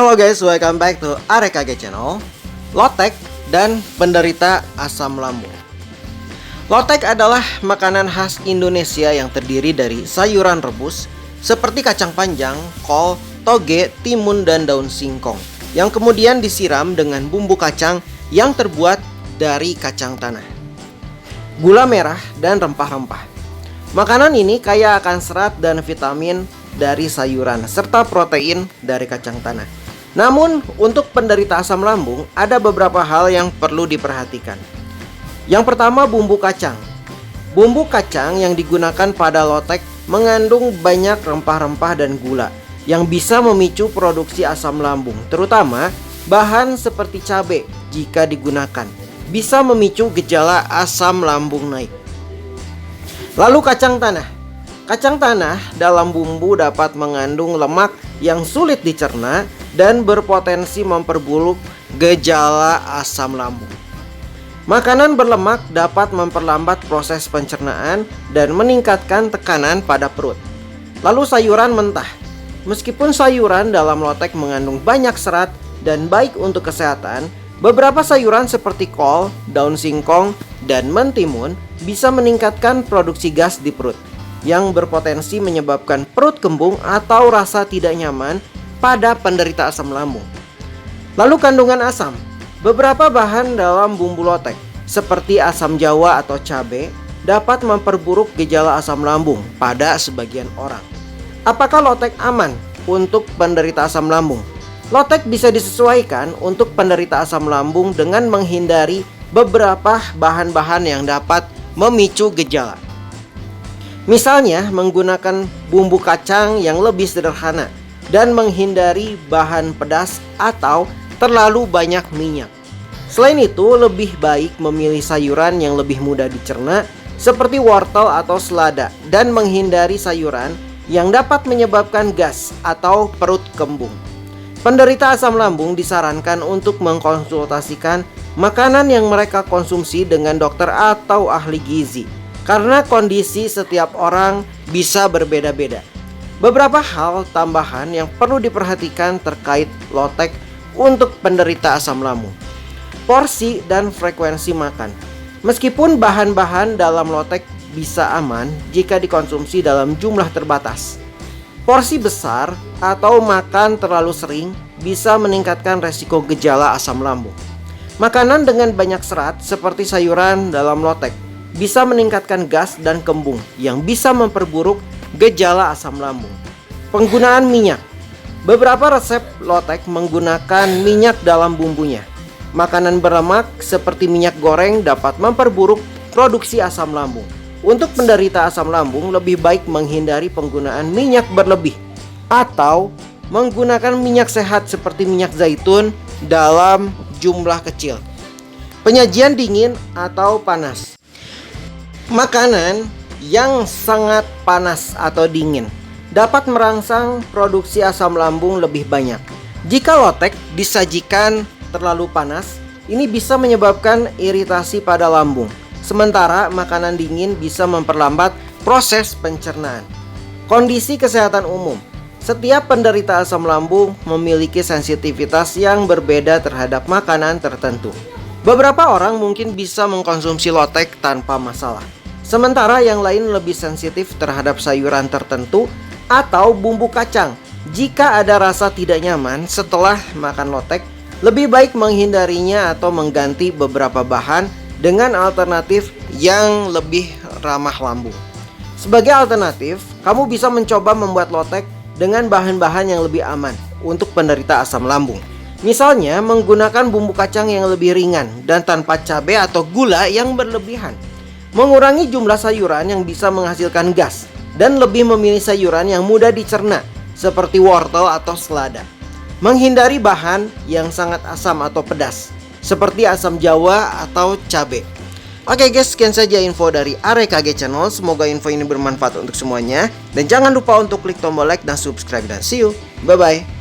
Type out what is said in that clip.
Halo guys, welcome back to AREKG channel. Lotek dan penderita asam lambung. Lotek adalah makanan khas Indonesia yang terdiri dari sayuran rebus seperti kacang panjang, kol, toge, timun, dan daun singkong yang kemudian disiram dengan bumbu kacang yang terbuat dari kacang tanah, gula merah, dan rempah-rempah. Makanan ini kaya akan serat dan vitamin dari sayuran serta protein dari kacang tanah. Namun, untuk penderita asam lambung, ada beberapa hal yang perlu diperhatikan. Yang pertama, bumbu kacang. Bumbu kacang yang digunakan pada lotek mengandung banyak rempah-rempah dan gula yang bisa memicu produksi asam lambung, terutama bahan seperti cabai jika digunakan bisa memicu gejala asam lambung naik. Lalu kacang tanah. Kacang tanah dalam bumbu dapat mengandung lemak yang sulit dicerna dan berpotensi memperburuk gejala asam lambung. Makanan berlemak dapat memperlambat proses pencernaan dan meningkatkan tekanan pada perut. Lalu sayuran mentah. Meskipun sayuran dalam lotek mengandung banyak serat dan baik untuk kesehatan, beberapa sayuran seperti kol, daun singkong, dan mentimun bisa meningkatkan produksi gas di perut yang berpotensi menyebabkan perut kembung atau rasa tidak nyaman pada penderita asam lambung. Lalu kandungan asam. Beberapa bahan dalam bumbu lotek seperti asam jawa atau cabai dapat memperburuk gejala asam lambung pada sebagian orang. Apakah lotek aman untuk penderita asam lambung? Lotek bisa disesuaikan untuk penderita asam lambung dengan menghindari beberapa bahan-bahan yang dapat memicu gejala. Misalnya menggunakan bumbu kacang yang lebih sederhana dan menghindari bahan pedas atau terlalu banyak minyak. Selain itu, lebih baik memilih sayuran yang lebih mudah dicerna seperti wortel atau selada dan menghindari sayuran yang dapat menyebabkan gas atau perut kembung. Penderita asam lambung disarankan untuk mengkonsultasikan makanan yang mereka konsumsi dengan dokter atau ahli gizi, karena kondisi setiap orang bisa berbeda-beda. Beberapa hal tambahan yang perlu diperhatikan terkait lotek untuk penderita asam lambung. Porsi dan frekuensi makan. Meskipun bahan-bahan dalam lotek bisa aman jika dikonsumsi dalam jumlah terbatas, porsi besar atau makan terlalu sering bisa meningkatkan resiko gejala asam lambung. Makanan dengan banyak serat seperti sayuran dalam lotek bisa meningkatkan gas dan kembung yang bisa memperburuk gejala asam lambung. Penggunaan minyak. Beberapa resep lotek menggunakan minyak dalam bumbunya. Makanan berlemak seperti minyak goreng dapat memperburuk produksi asam lambung. Untuk penderita asam lambung, lebih baik menghindari penggunaan minyak berlebih atau menggunakan minyak sehat seperti minyak zaitun dalam jumlah kecil. Penyajian dingin atau panas. Makanan yang sangat panas atau dingin dapat merangsang produksi asam lambung lebih banyak. Jika lotek disajikan terlalu panas, ini bisa menyebabkan iritasi pada lambung. Sementara makanan dingin bisa memperlambat proses pencernaan. Kondisi kesehatan umum. Setiap penderita asam lambung memiliki sensitivitas yang berbeda terhadap makanan tertentu. Beberapa orang mungkin bisa mengkonsumsi lotek tanpa masalah, sementara yang lain lebih sensitif terhadap sayuran tertentu atau bumbu kacang. Jika ada rasa tidak nyaman setelah makan lotek, lebih baik menghindarinya atau mengganti beberapa bahan dengan alternatif yang lebih ramah lambung. Sebagai alternatif, kamu bisa mencoba membuat lotek dengan bahan-bahan yang lebih aman untuk penderita asam lambung. Misalnya menggunakan bumbu kacang yang lebih ringan dan tanpa cabai atau gula yang berlebihan. Mengurangi jumlah sayuran yang bisa menghasilkan gas dan lebih memilih sayuran yang mudah dicerna seperti wortel atau selada. Menghindari bahan yang sangat asam atau pedas seperti asam jawa atau cabai. Oke guys, sekian saja info dari AREKG channel. Semoga info ini bermanfaat untuk semuanya. Dan jangan lupa untuk klik tombol like dan subscribe. Dan see you, bye bye.